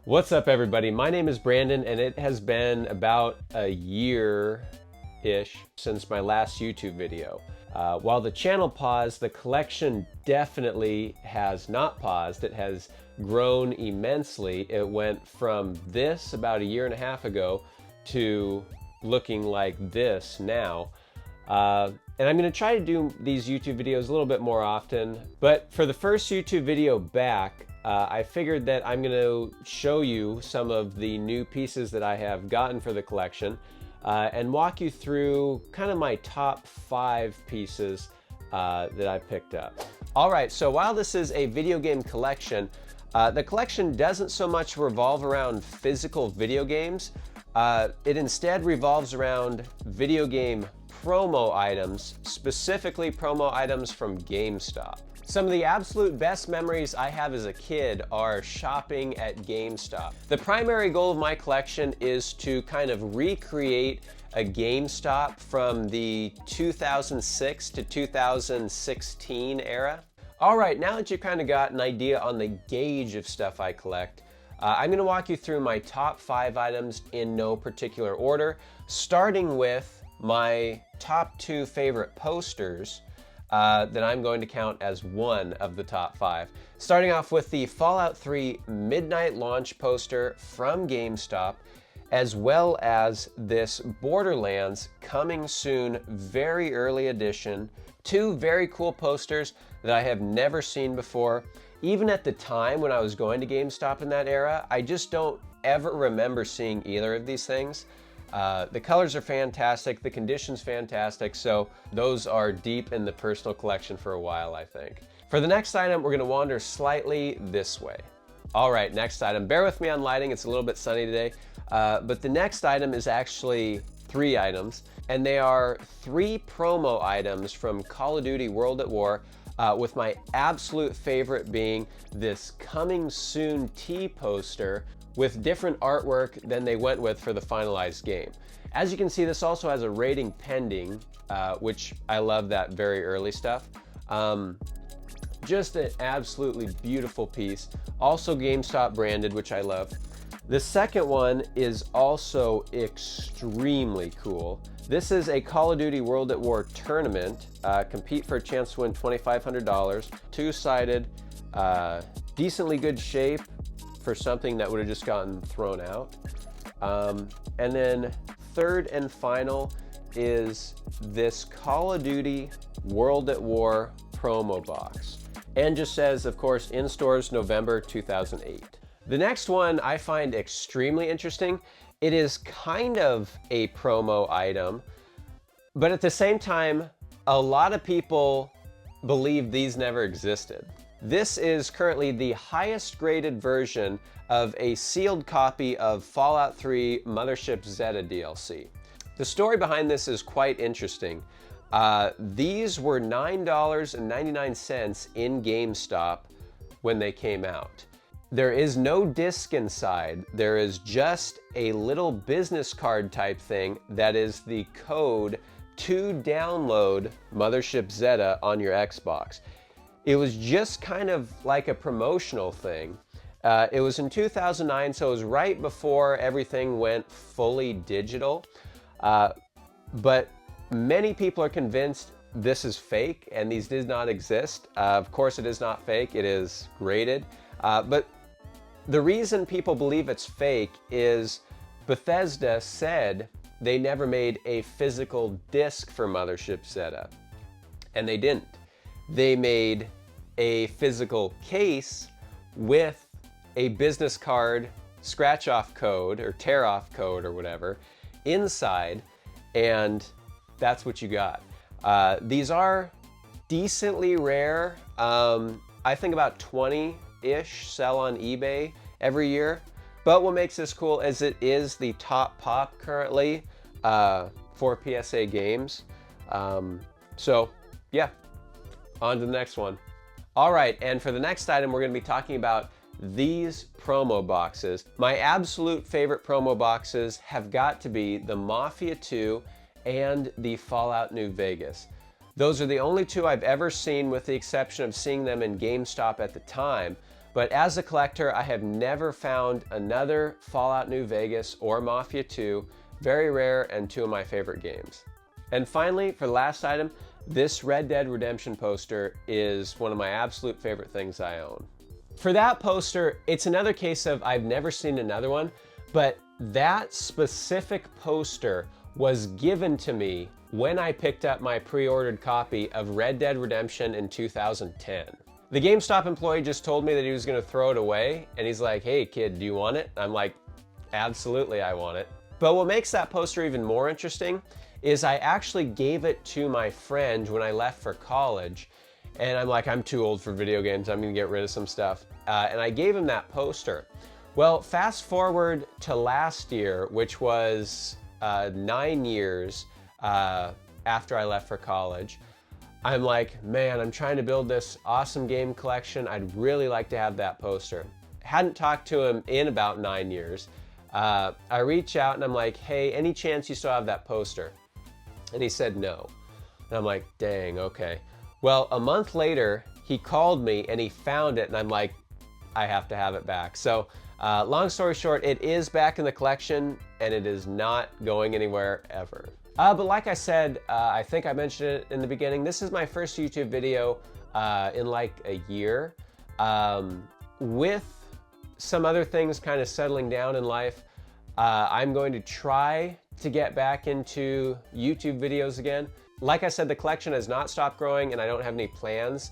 What's up, everybody? My name is Brandon, and it has been about a year-ish since my last YouTube video. While the channel paused, the collection definitely has not paused. It has grown immensely. It went from this about a year and a half ago to looking like this now. And I'm going to try to do these YouTube videos a little bit more often. But for the first YouTube video back, I figured that I'm going to show you some of the new pieces that I have gotten for the collection and walk you through kind of my top 5 pieces that I picked up. All right, so while this is a video game collection, the collection doesn't so much revolve around physical video games. It instead revolves around video game promo items, specifically promo items from GameStop. Some of the absolute best memories I have as a kid are shopping at GameStop. The primary goal of my collection is to kind of recreate a GameStop from the 2006 to 2016 era. All right, now that you've kind of got an idea on the gauge of stuff I collect, I'm going to walk you through my top 5 items in no particular order, starting with my top 2 favorite posters that I'm going to count as one of the top 5. Starting off with the Fallout 3 Midnight Launch poster from GameStop, as well as this Borderlands Coming Soon very early edition. 2 very cool posters that I have never seen before. Even at the time when I was going to GameStop in that era, I just don't ever remember seeing either of these things. The colors are fantastic, the condition's fantastic, so those are deep in the personal collection for a while, I think. For the next item, we're going to wander slightly this way. All right, next item. Bear with me on lighting, it's a little bit sunny today, but the next item is actually 3 items, and they are 3 promo items from Call of Duty World at War, with my absolute favorite being this Coming Soon tee poster with different artwork than they went with for the finalized game. As you can see, this also has a rating pending, which I love that very early stuff. Just an absolutely beautiful piece. Also GameStop branded, which I love. The second one is also extremely cool. This is a Call of Duty World at War tournament. Compete for a chance to win $2,500. 2-sided, decently good shape for something that would have just gotten thrown out. And then third and final is this Call of Duty World at War promo box. And just says, of course, in stores November 2008. The next one I find extremely interesting. It is kind of a promo item, but at the same time, a lot of people believe these never existed. This is currently the highest graded version of a sealed copy of Fallout 3 Mothership Zeta DLC. The story behind this is quite interesting. These were $9.99 in GameStop when they came out. There is no disc inside. There is just a little business card type thing that is the code to download Mothership Zeta on your Xbox. It was just kind of like a promotional thing. It was in 2009, so it was right before everything went fully digital. But many people are convinced this is fake and these did not exist. Of course it is not fake, it is graded. But the reason people believe it's fake is Bethesda said they never made a physical disc for Mothership Zeta. And they didn't. They made a physical case with a business card scratch-off code or tear-off code or whatever inside, and that's what you got. These are decently rare. I think about 20-ish sell on eBay every year, but what makes this cool is it is the top pop currently for PSA games. So yeah, on to the next one. All right, and for the next item, we're going to be talking about these promo boxes. My absolute favorite promo boxes have got to be the Mafia 2 and the Fallout New Vegas. Those are the only 2 I've ever seen, with the exception of seeing them in GameStop at the time. But as a collector, I have never found another Fallout New Vegas or Mafia 2. Very rare and two of my favorite games. And finally, for the last item, this Red Dead Redemption poster is one of my absolute favorite things I own. For that poster, it's another case of I've never seen another one, but that specific poster was given to me when I picked up my pre-ordered copy of Red Dead Redemption in 2010. The GameStop employee just told me that he was gonna throw it away, and he's like, "Hey kid, do you want it?" I'm like, "Absolutely, I want it." But what makes that poster even more interesting is I actually gave it to my friend when I left for college, and I'm like, I'm too old for video games, I'm gonna get rid of some stuff. And I gave him that poster. Well, fast forward to last year, which was 9 years after I left for college. I'm like, man, I'm trying to build this awesome game collection. I'd really like to have that poster. Hadn't talked to him in about 9 years. I reach out and I'm like, hey, any chance you still have that poster? And he said no. And I'm like, dang, okay. Well, a month later, he called me and he found it, and I'm like, I have to have it back. So long story short, it is back in the collection and it is not going anywhere ever. But like I said, I think I mentioned it in the beginning, this is my first YouTube video in like a year. With some other things kind of settling down in life, I'm going to try to get back into YouTube videos again. Like I said, the collection has not stopped growing and I don't have any plans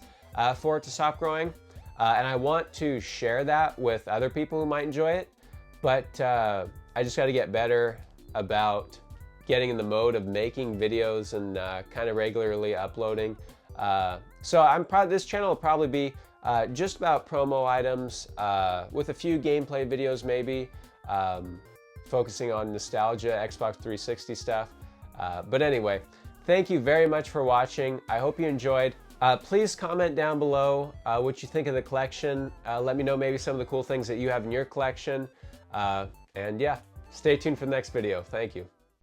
for it to stop growing. And I want to share that with other people who might enjoy it. But I just got to get better about getting in the mode of making videos and kind of regularly uploading. So this channel will probably be just about promo items with a few gameplay videos maybe, focusing on nostalgia, Xbox 360 stuff. But anyway, thank you very much for watching. I hope you enjoyed. Please comment down below what you think of the collection. Let me know maybe some of the cool things that you have in your collection. And yeah, stay tuned for the next video. Thank you.